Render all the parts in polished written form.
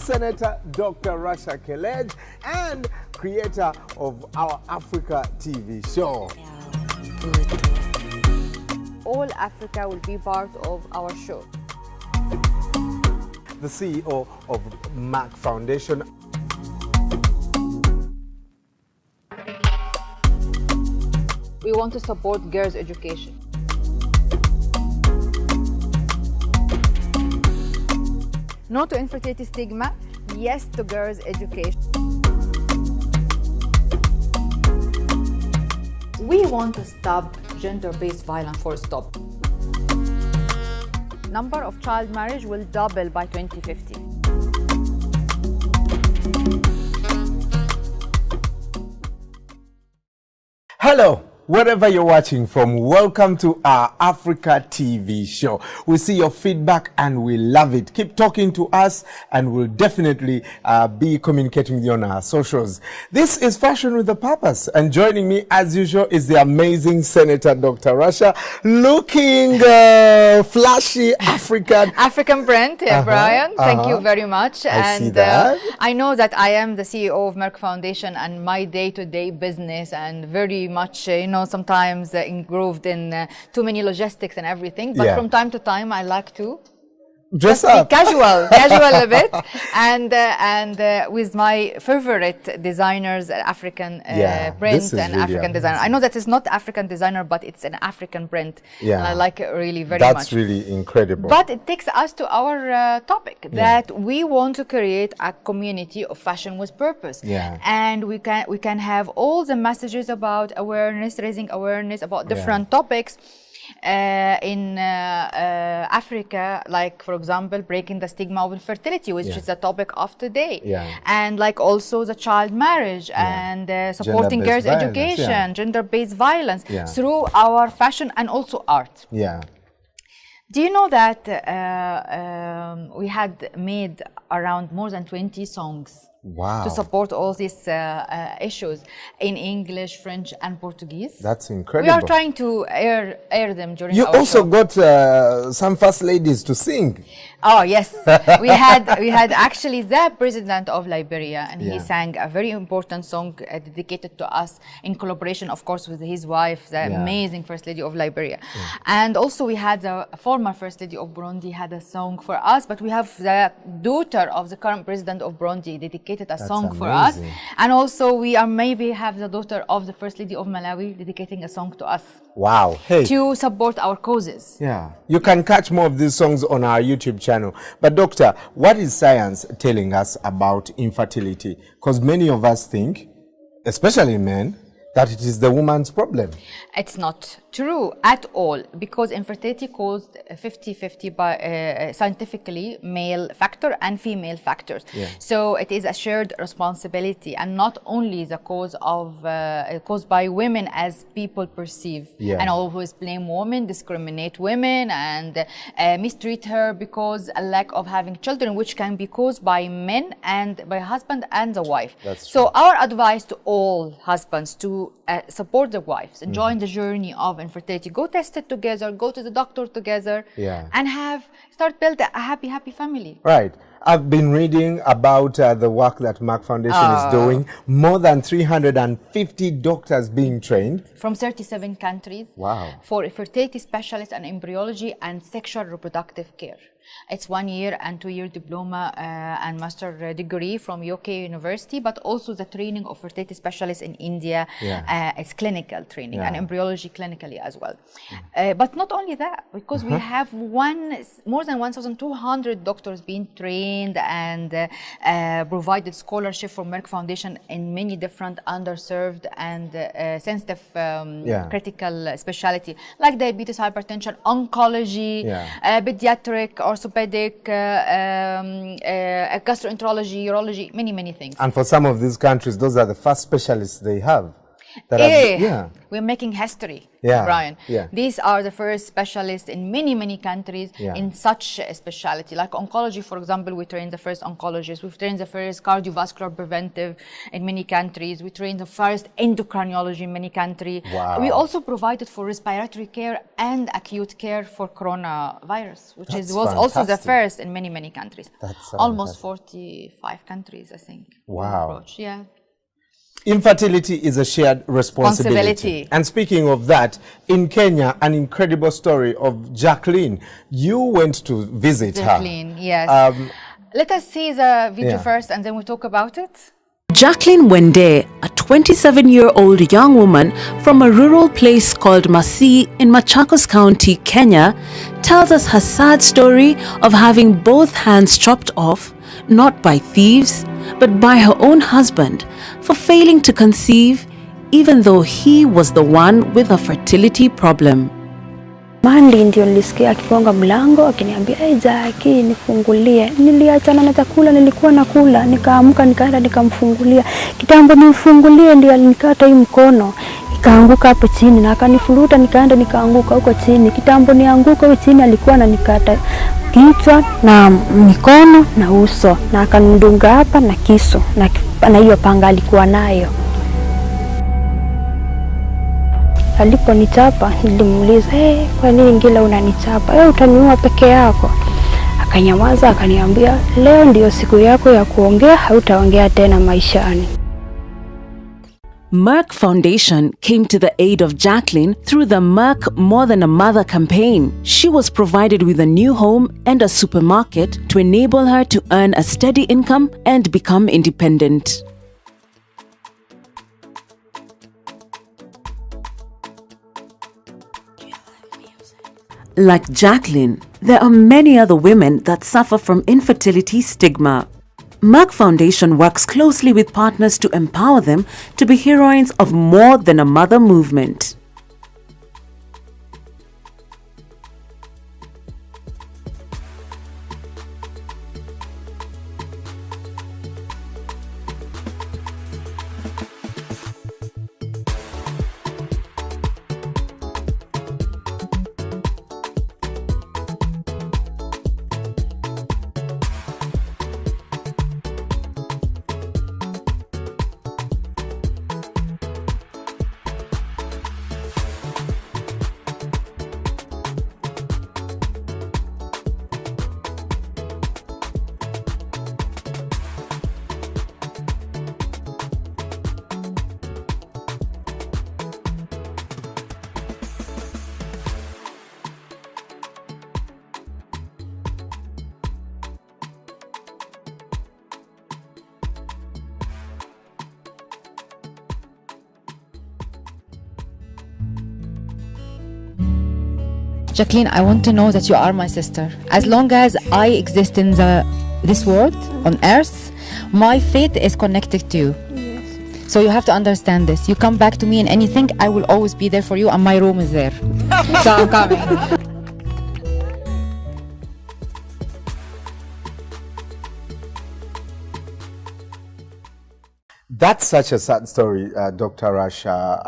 Senator Dr. Rasha Kelej and creator of our Africa TV show. All Africa will be part of our show. The CEO of MERK Foundation. We want to support girls' education. No to infertility stigma, yes to girls' education. We want to stop gender-based violence, full stop. Number of child marriage will double by 2050. Hello, wherever you're watching from, welcome to our Africa TV show. We see your feedback and we love it. Keep talking to us and we'll definitely be communicating with you on our socials. This is Fashion with a Purpose, and joining me as usual is the amazing Senator Dr. Rasha, looking flashy African brand, Brian. Thank you very much. I see that. I know that I am the CEO of MERK Foundation, and my day-to-day business and very much, sometimes engrossed in too many logistics and everything. But from time to time, I like to dress up, casual a bit, and with my favorite designers, African print and really African designer. I know that it's not African designer, but it's an African print, and I like it really very much. That's really incredible. But it takes us to our topic, that we want to create a community of fashion with purpose, and we can have all the messages about awareness, raising awareness about different topics. In Africa, like for example, breaking the stigma of infertility, which is the topic of today, and like also the child marriage and supporting girls' education, gender-based violence through our fashion and also art. Do you know that we had made around more than 20 songs to support all these issues in English, French, and Portuguese? That's incredible. We are trying to air them during our show. You also got some first ladies to sing. Oh yes, we had actually the president of Liberia, and he sang a very important song dedicated to us in collaboration, of course, with his wife, the amazing first lady of Liberia. And also we had the former first lady of Burundi had a song for us, but we have the daughter of the current president of Burundi dedicated a song for us, and also we are maybe have the daughter of the first lady of Malawi dedicating a song to us. Wow. Hey. To support our causes. You can catch more of these songs on our YouTube channel. But doctor, what is science telling us about infertility? Because many of us think, especially men, that it is the woman's problem. It's not true at all, because infertility caused 50-50 by scientifically male factor and female factors. So it is a shared responsibility, and not only the cause of caused by women as people perceive, and always blame women, discriminate women, and mistreat her because a lack of having children, which can be caused by men and by husband and the wife. So our advice to all husbands to support their wives and join the journey of infertility. Go test it together, go to the doctor together, and start build a happy family. Right. I've been reading about the work that MERK Foundation is doing. More than 350 doctors being trained. From 37 countries. Wow. For fertility specialists and embryology and sexual reproductive care. It's 1 year and 2 year diploma and master degree from UK University, but also the training of fertility specialists in India. It's clinical training and embryology clinically as well. But not only that, because we have more than 1,200 doctors being trained and provided scholarship from MERK Foundation in many different underserved and sensitive critical specialty, like diabetes, hypertension, oncology, pediatric, orthopedic, gastroenterology, urology, many things. And for some of these countries, those are the first specialists they have. We're making history, Yeah. Brian. Yeah. These are the first specialists in many countries in such a specialty. Like oncology, for example, we train the first oncologists. We've trained the first cardiovascular preventive in many countries. We trained the first endocrinology in many countries. Wow. We also provided for respiratory care and acute care for coronavirus, which was also the first in many countries. That's almost 45 countries, I think. Wow. Yeah. Infertility is a shared responsibility. And speaking of that, in Kenya, an incredible story of Jacqueline. You went to visit Jacqueline, her. Yes. Let us see the video first and then we talk about it. Jacqueline Wende, a 27-year-old young woman from a rural place called Masii in Machakos County, Kenya, tells us her sad story of having both hands chopped off, not by thieves, but by her own husband, for failing to conceive, even though he was the one with a fertility problem. Mandi ndio nilisikia akigonga mlango akiniambia Jackie nifungulie. Niliachana na chakula nilikuwa nakula, nikaamka nikaenda nikamfungulia. Kitambo nimfungulie ndio alinikata hii mkono. Nikaanguka hapo chini na akanifuruta nikaenda nikaanguka huko chini. Kitambo nianguka huko chini alikuwa ananikata kichwa na mikono na uso na akanidunga hapa na kisu na hiyo panga alikuwa nayo. Aliponichapa nilimuuliza, kwa nini ngila unanichapa? Utaniua peke yako. Akanyamaza akaniambia, leo ndio siku yako ya kuongea, hautaongea tena maishani. Merck Foundation came to the aid of Jacqueline through the Merck More Than a Mother campaign. She was provided with a new home and a supermarket to enable her to earn a steady income and become independent. Like Jacqueline, there are many other women that suffer from infertility stigma. Merck Foundation works closely with partners to empower them to be heroines of More Than a Mother movement. Jacqueline, I want to know that you are my sister. As long as I exist in this world, on earth, my faith is connected to you. Yes. So you have to understand this. You come back to me in anything, I will always be there for you, and my room is there. So I'm coming. That's such a sad story, Dr. Rasha.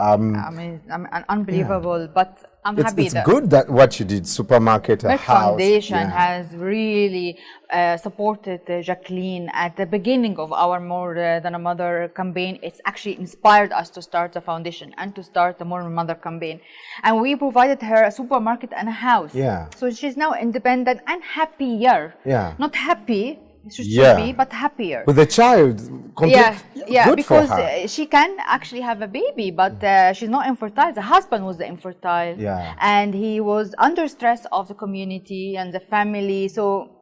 Unbelievable, but I'm happy. It's good that what you did, supermarket, a Merck house. Foundation has really supported Jacqueline at the beginning of our More Than a Mother campaign. It's actually inspired us to start the foundation and to start the More Than a Mother campaign. And we provided her a supermarket and a house. Yeah. So she's now independent and happier. Yeah. Not happy. She should be, but happier. With a child, good because for her. She can actually have a baby, but she's not infertile. The husband was the infertile, and he was under stress of the community and the family. So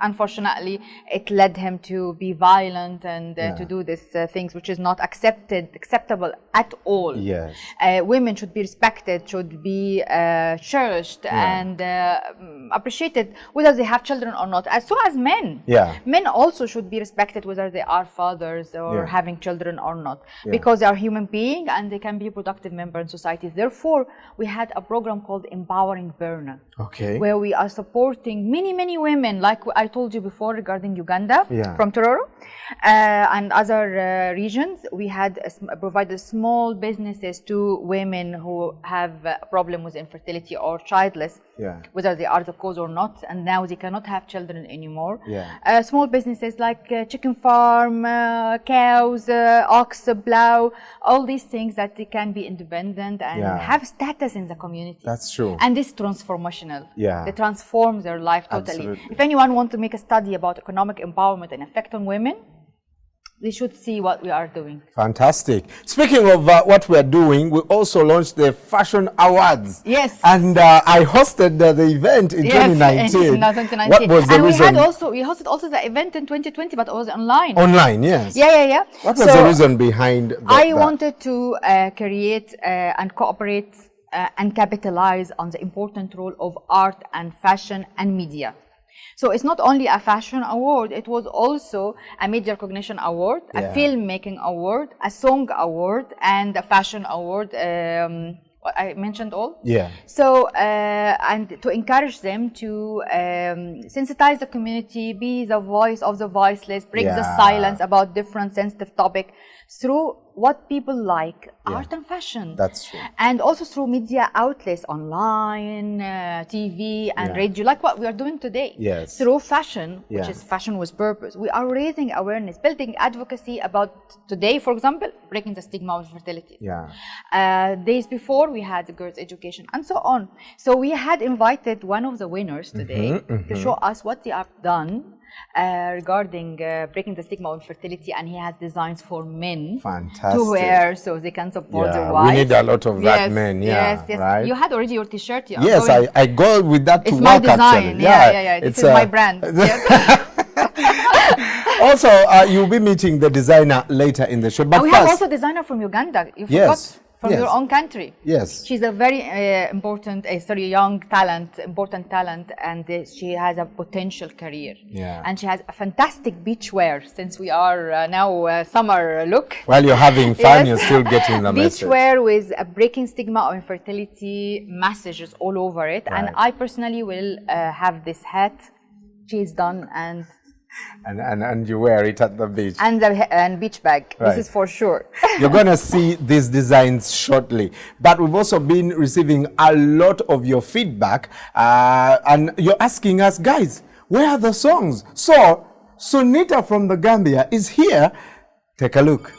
unfortunately, it led him to be violent and to do these things, which is not acceptable at all. Yes. Women should be respected, should be cherished and appreciated, whether they have children or not. As so as men. Yeah. Men also should be respected, whether they are fathers or having children or not, because they are human beings and they can be a productive member in society. Therefore, we had a program called Empowering Berna, okay, where we are supporting many women. Like I I told you before regarding Uganda, Yeah. from Tororo, and other regions, we had provided small businesses to women who have a problem with infertility or childless, Yeah. whether they are the cause or not, and now they cannot have children anymore. Yeah. Small businesses like chicken farm, cows, ox, plow, all these things that they can be independent and Yeah. have status in the community. That's true. And this is transformational. Yeah. They transform their life totally. Absolutely. If anyone wants to make a study about economic empowerment and effect on women, they should see what we are doing. Fantastic. Speaking of what we are doing, we also launched the Fashion Awards. Yes. And I hosted the event in 2019. In 2019. What was the and reason? we hosted also the event in 2020, but it was online. Online, yes. Yeah. What was the reason behind that? I wanted to create and cooperate and capitalize on the important role of art and fashion and media. So it's not only a fashion award, it was also a media recognition award, a filmmaking award, a song award, and a fashion award. I mentioned all. Yeah. So, and to encourage them to sensitize the community, be the voice of the voiceless, break the silence about different sensitive topics through what people like, art and fashion. That's true. And also through media outlets, online, TV and radio, like what we are doing today. Yes. Through fashion, which is fashion with purpose. We are raising awareness, building advocacy about today, for example, breaking the stigma of infertility. Yeah. Days before, we had girls' education and so on. So we had invited one of the winners today to show us what they have done regarding breaking the stigma of infertility, and he has designs for men to wear so they can support their wives. We need a lot of that, men. Yes. Right? You had already your t-shirt. Yes, I go with that to it's work. my design. Actually. Yeah. This is my brand. Also, you'll be meeting the designer later in the show. But we have also a designer from Uganda. You forgot. From your own country. Yes. She's a very young talent, important talent, and she has a potential career. Yeah. And she has a fantastic beachwear, since we are now summer look. While you're having fun, you're still getting the message. Beachwear with a breaking stigma of infertility messages all over it. Right. And I personally will have this hat. She's done and you wear it at the beach. And beach bag. Right. This is for sure. You're going to see these designs shortly. But we've also been receiving a lot of your feedback. And you're asking us, guys, where are the songs? So, Sunita from the Gambia is here. Take a look.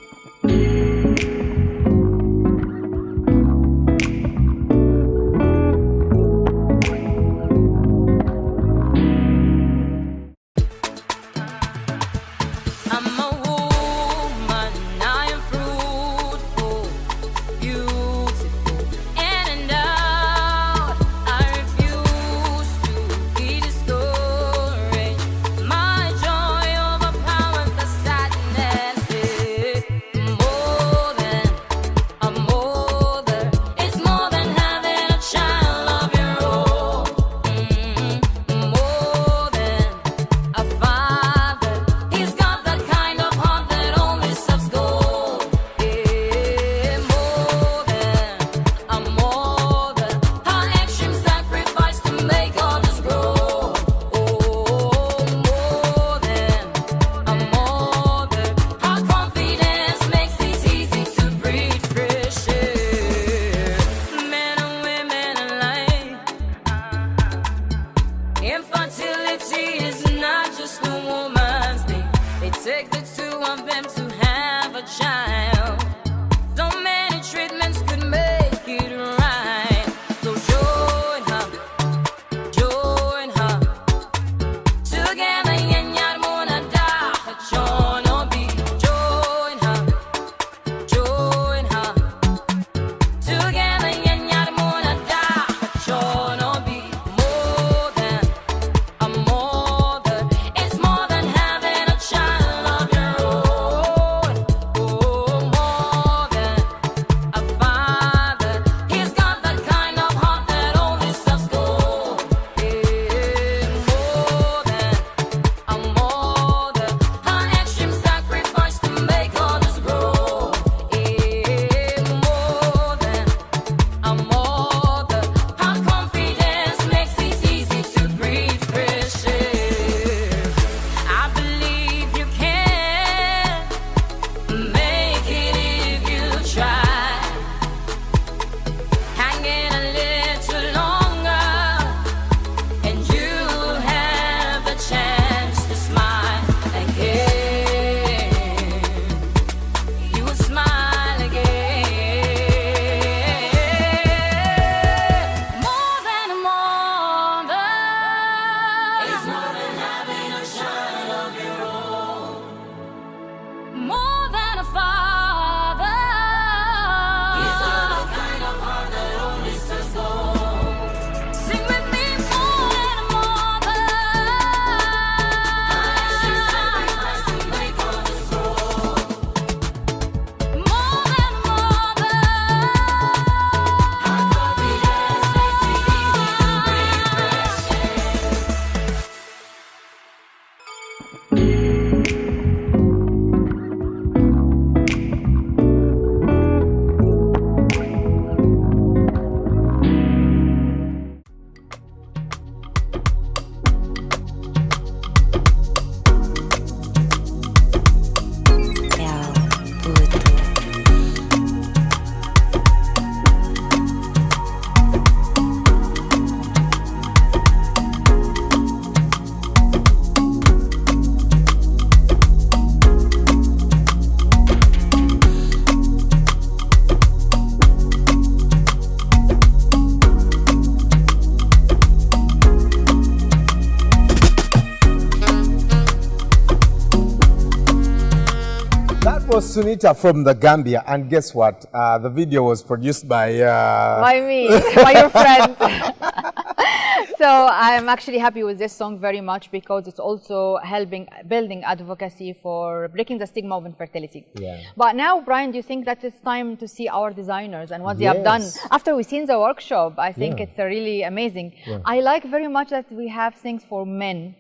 was Sunita from the Gambia, and guess what? The video was produced by... By me, by your friend. So I'm actually happy with this song very much because it's also helping building advocacy for breaking the stigma of infertility. Yeah. But now, Brian, do you think that it's time to see our designers and what they have done? After we've seen the workshop, I think it's really amazing. Yeah. I like very much that we have things for men,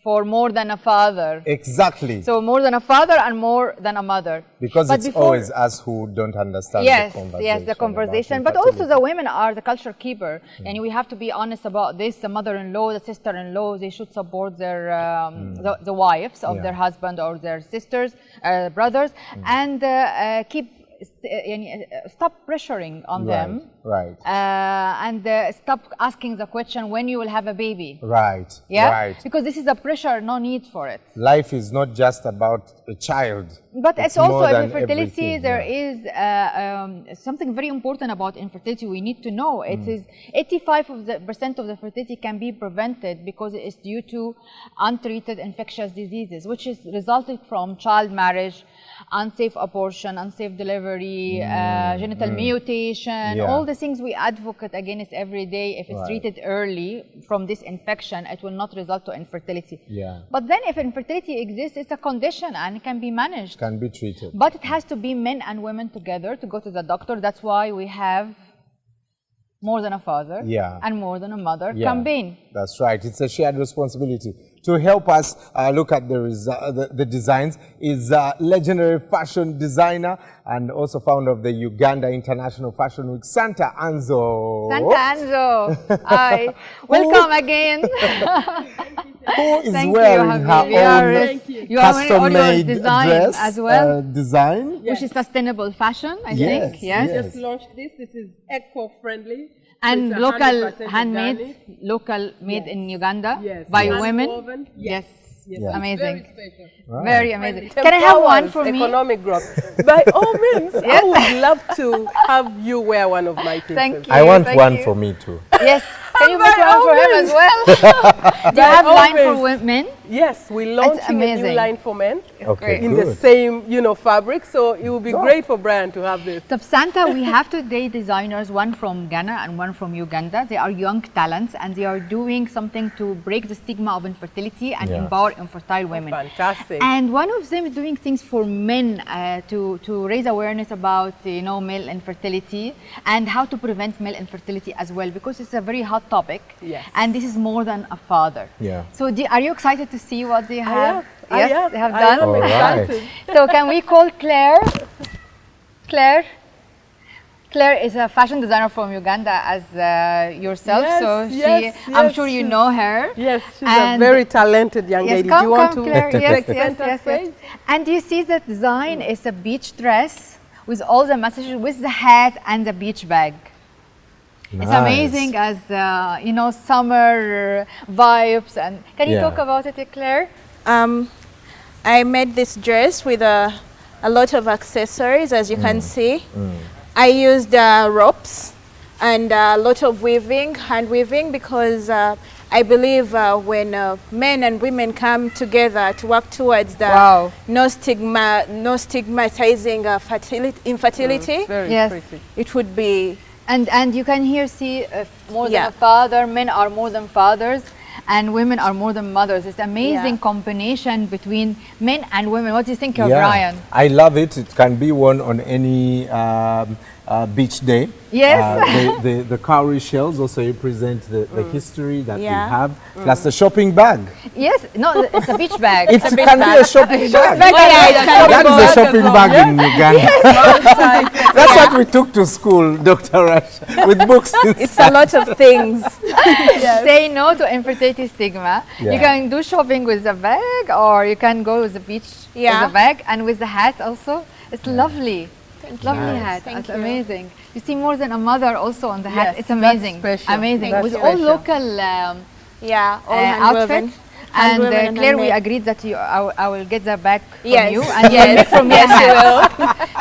for more than a father. Exactly. So more than a father and more than a mother. Because it's always us who don't understand the conversation. Yes, the conversation. But also the women are the culture keeper. And we have to be honest about this. The mother-in-law, the sister-in-law, they should support their the wives of their husband or their sisters, brothers, and stop pressuring on them. Right. And stop asking the question when you will have a baby. Right. Yeah. Right. Because this is a pressure, no need for it. Life is not just about a child. But it's also infertility. There is something very important about infertility we need to know. It is 85% of the fertility can be prevented because it is due to untreated infectious diseases, which is resulted from child marriage, unsafe abortion, unsafe delivery, genital mutation, all the things we advocate against every day. If it's treated early from this infection, it will not result to infertility. Yeah. But then if infertility exists, it's a condition and it can be managed. Can be treated. But it has to be men and women together to go to the doctor. That's why we have more than a father and more than a mother campaign. That's right. It's a shared responsibility. To help us look at the designs is legendary fashion designer and also founder of the Uganda International Fashion Week, Santa Anzo. Santa Anzo. Hi. Welcome again. Who is wearing her own custom-made dress as well. Which is sustainable fashion, I think. Yes. Just launched this. This is eco-friendly. And local handmade, local made in Uganda by women. Yes. Amazing. Very special. Right. Very amazing. Can I have one for me? Economic growth. By all means, I would love to have you wear one of my pieces. Thank you. I want one for me too. Yes. Can you make one for him as well? Do you have line for women? Yes, we're launching a new line for men in the same, fabric. So it would be great for Brian to have this. So Santa, we have today designers, one from Ghana and one from Uganda. They are young talents and they are doing something to break the stigma of infertility and empower infertile women. Fantastic. And one of them is doing things for men to raise awareness about male infertility and how to prevent male infertility as well, because it's a very hot topic. Yes. And this is more than a father. Yeah. So are you excited to see what they have? They have done. All right. So can we call Claire? Claire is a fashion designer from Uganda as yourself, I'm sure you know her. Yes, she's a very talented young lady. Come, do you want come, to Claire. Yes. And you see that design is a beach dress with all the messages, with the hat and the beach bag. Nice. It's amazing as, summer vibes. And can you talk about it, Claire? I made this dress with a lot of accessories, as you can see. I used ropes and a lot of weaving, hand weaving, because I believe when men and women come together to work towards the no stigmatizing infertility, it would be. And you can here see more than a father, men are more than fathers, and women are more than mothers. It's amazing combination between men and women. What do you think of Brian? I love it. It can be worn on any beach day. Yes. The cowrie shells also represent the history that we have, plus the shopping bag. Yes, no, it's a beach bag. It can be a shopping bag. That is a shopping bag in Uganda. That's what we took to school, Dr. Rash, with books inside. It's a lot of things. Say no to infertility stigma. You can do shopping with a bag, or you can go with the beach with a bag and with the hat also. It's lovely. Lovely hat. It's amazing. You see more than a mother also on the hat. It's amazing. Amazing. That's with all local outfits. And Claire, we agreed that I will get the bag from you and you will make from me a hat.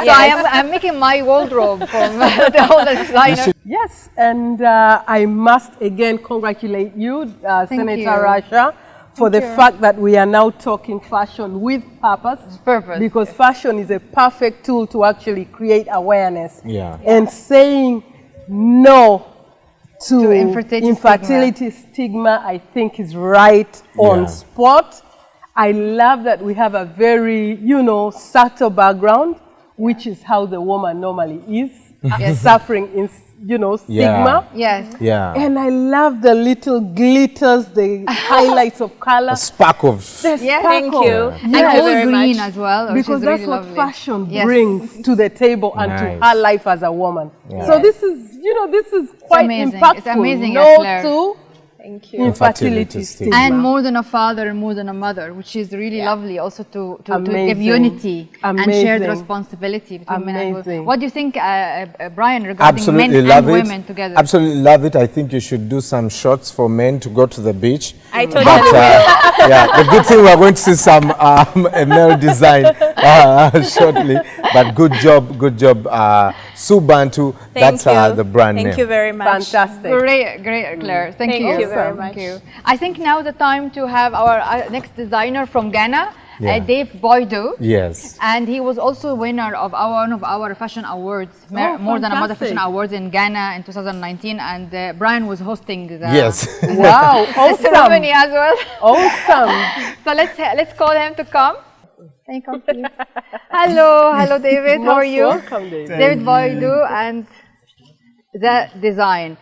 So I'm making my wardrobe from the whole designer. Yes, and I must again congratulate you, Senator Rasha, for the fact that we are now talking fashion with purpose. Purpose. Because fashion is a perfect tool to actually create awareness. Yeah. And saying no to infertility stigma, I think is right on spot. I love that we have a very, subtle background, which is how the woman normally is, suffering in, stigma. Yes. Yeah. And I love the little glitters, the highlights of color. A spark of... Thank you. Yeah. Thank And you all very green much. as well, Because which is that's really what lovely. fashion brings to the table and to her life as a woman. Yeah. So this is, this is quite amazing. impactful. It's amazing, No Claire. to Thank you. infertility stigma. And more than a father and more than a mother, which is really lovely also to give Amazing. unity and shared Amazing. responsibility between men and women. Amazing. What do you think, Brian, regarding Absolutely men love and it. women together? Absolutely love it. I think you should do some shots for men to go to the beach. I totally But will. yeah, the good thing we're going to see some a male design shortly. But good job, Subantu. That's the brand name. Thank you very much. Fantastic. Great, Claire. Thank you. Thank you very Thank much. you. I think now the time to have our next designer from Ghana, Dave Boidu. Yes. And he was also winner of one of our fashion awards, more than a mother fashion awards in Ghana in 2019. And Brian was hosting the Wow, awesome. ceremony as well. Awesome. So let's call him to come. Can you come, please? Hello, David. How are you? Welcome, David. David Boidu and the design.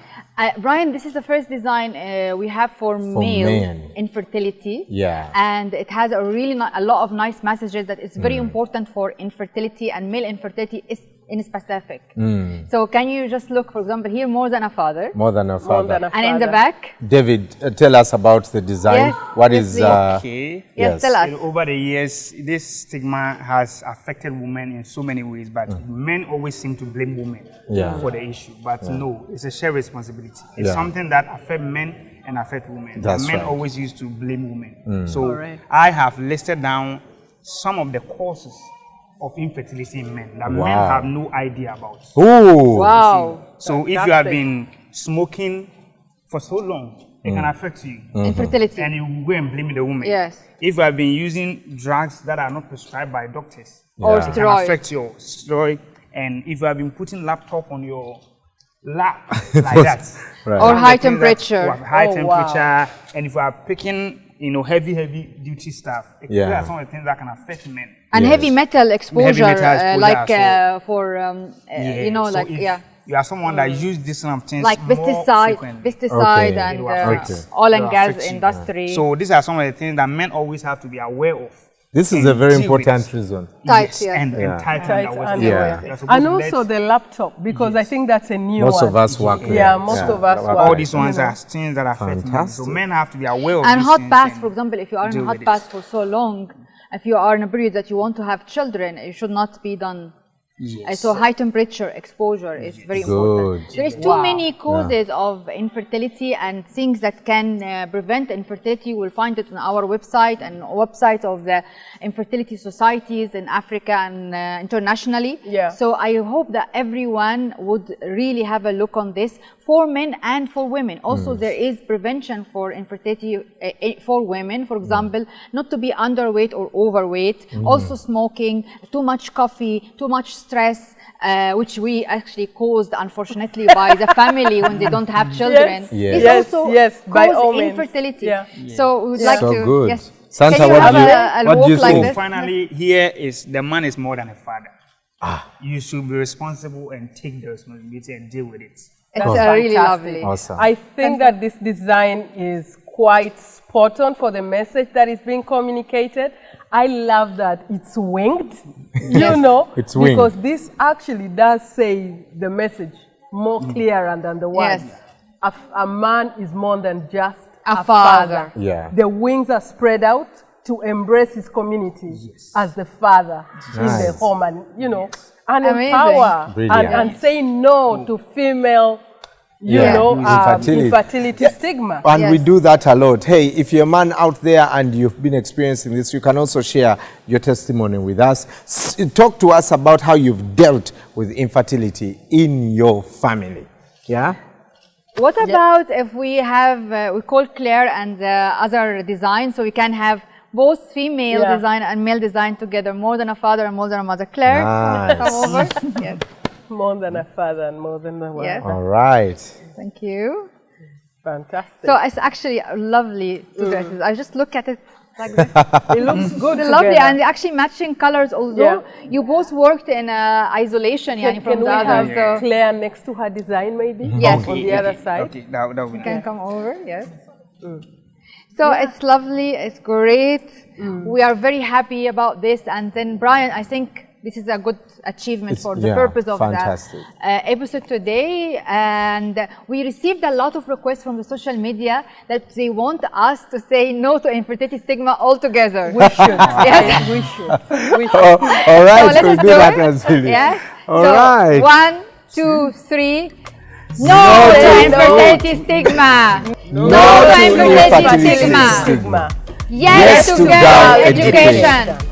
Brian, this is the first design we have for male men. Infertility. Yeah. And it has a lot of nice messages that it's very important for infertility and male infertility is in specific. So can you just look, for example, here, more than a father. More than a father. And in the back. David, tell us about the design. Yes, What yes, is... please. Okay. Yes, tell us. Over the years, this stigma has affected women in so many ways, but men always seem to blame women for the issue. But no, it's a shared responsibility. It's something that affects men and affects women. That's men right. always used to blame women. So I have listed down some of the causes of infertility in men that men have no idea about. Ooh. Wow. So if you have been smoking for so long, it can affect you. Infertility. And you go and blame the woman. Yes. If you have been using drugs that are not prescribed by doctors, Or it can steroids. affect your steroid. And if you have been putting laptop on your lap like that, Right. Or one of high the things that temperature. you have high Oh, temperature, and if you are picking, heavy duty stuff, these are some of the things that can affect men. And Yes. heavy metal exposure, metal exposure, like so- for, So if you are someone that use these kind of things like more pesticide Okay. and it will affect you. oil It and will gas affect you. industry. So these are some of the things that men always have to be aware of. This is and a very deal with. important reason. Tight, yes. And tight Tight and and Yeah. And also the laptop, because I think that's a new Most one. of us work there. Yeah, most of us work. all these ones are things that affect men. So Fantastic. men have to be aware of And these hot things baths, and for example, if you are in a deal hot with bath it. for so long, if you are in a period that you want to have children, it should not be done. So high temperature exposure is very important. Good. There is too many causes of infertility and things that can prevent infertility. We'll find it on our website and website of the infertility societies in Africa and internationally. Yeah. So I hope that everyone would really have a look on this for men and for women. Also, there is prevention for infertility for women, for example, not to be underweight or overweight, also smoking, too much coffee, too much stress, which we actually caused, unfortunately, by the family when they don't have children. Yes. This also by cause all means. infertility. Yeah. So we would like So to... good. Yes. Santa, Can you what have do you- a what do you walk like think? this? Finally, here is the man is more than a father. You should be responsible and take the responsibility and deal with it. It's That's really fantastic. lovely. Awesome. I think that this design is quite spot on for the message that is being communicated. I love that it's winged, It's winged. because this actually does say the message more clearer than the words. Yes. A man is more than just A father. Yeah. The wings are spread out to embrace his community as the father in the Nice. home, and and Amazing. empower Brilliant. and say no to female, infertility stigma. And we do that a lot. Hey, if you're a man out there and you've been experiencing this, you can also share your testimony with us. Talk to us about how you've dealt with infertility in your family. Yeah? What about if we have, we call Claire and other design, so we can have both female design and male design together, more than a father and more than a mother. Claire, come over. Yes. More than a father and more than a mother. Yes. All right. Thank you. Fantastic. So it's actually lovely two dresses. I just look at it like this. It looks good They're lovely, together. and they're actually matching colors. Although you both worked in isolation, Can from we the have others. So Claire next to her design, maybe? Yes. On the other side. Okay, that would be you can come over. Yes. So it's lovely. It's great. We are very happy about this. And then Brian, I think this is a good achievement for the purpose of fantastic. that episode today. And we received a lot of requests from the social media that they want us to say no to infertility stigma altogether. We should. Yes. We should. We should. All right, So let we'll us do do that, it. Nazili. Yes. All So right. 1, 2, 3. No to infertility stigma. No to infertility stigma. stigma. Yes to girl education.